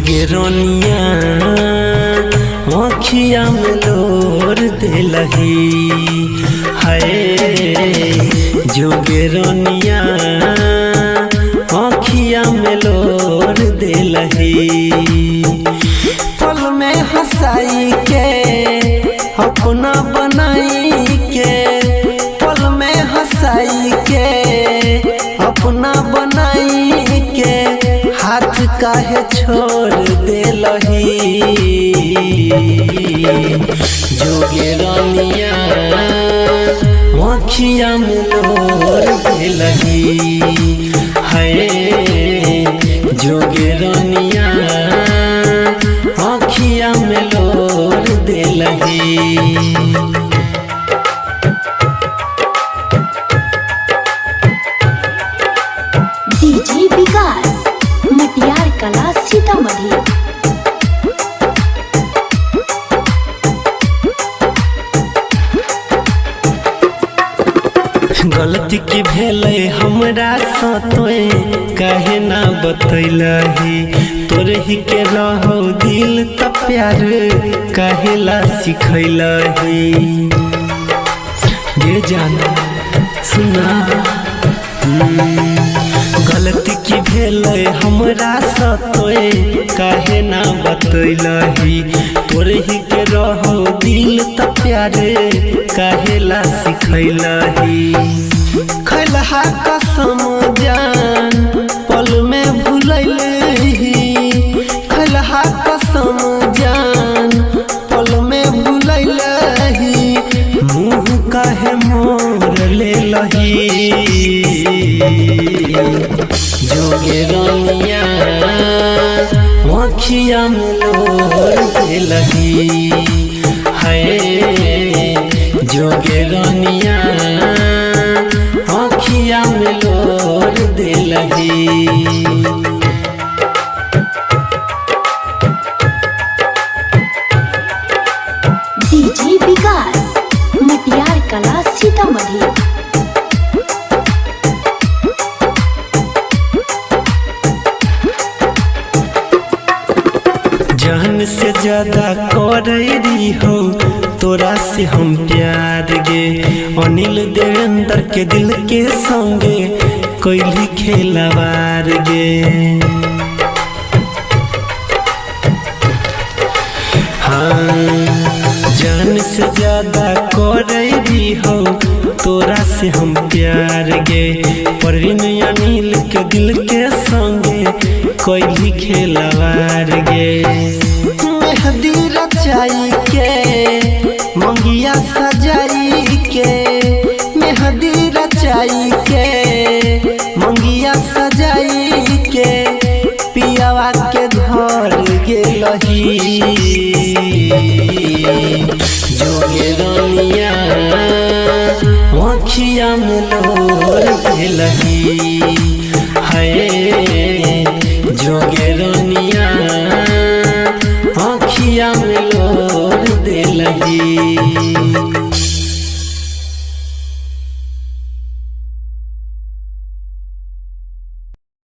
जोगे रोनिया आँखिया में लोर दिलही हाय जोगे रोनिया आँखिया में लोर दिलही पल में हंसाई के अपना बनाई के पल में हंसाई के अपना बनाई के हाथ काहे छोड़ देलही जोगे रानिया आँखिया में लोर देलही हाय जोगे रानिया आँखिया में लोर देलही। डीजे विकास मटियार कला सीतामढ़ी। गलती की भेले हमरा साथे काहे ना बतैलही तोरे ही के रहो दिल त प्यार काहे ला सिखैलही ये जाना सुना गलती की भेले हमरा साथे काहे ना बतैलही तोरे ही के रहो दिल त प्यार काहे ला सिखैलही खैलहा कसम जान पल में भुलैलही खैलहा कसम जान पल में भुलैलही मुँह काहे मोर लेलही जोगे रानिया आँखिया में लोर देलही हाय जोगे रानिया आँखिया में लोर देलही। डीजे विकास मटियार कला सीतामढ़ी। जान से ज्यादा करैरी हो तोरा से हम प्यार गे अनिल देवेंद्र के दिल के संगे कैली खेलवार गे हाँ जान से ज्यादा करैरी हो तोरा से हम प्यार गे परवीन अनिल के दिल के संगे कैली खेलवार गे मेहंदी रचाई के मंगिया सजाई के मेहंदी रचाई के मंगिया सजाई के पियावा के घर गेलही जोगे रानिया आँखिया में लोर देलही हाय जोगे रानिया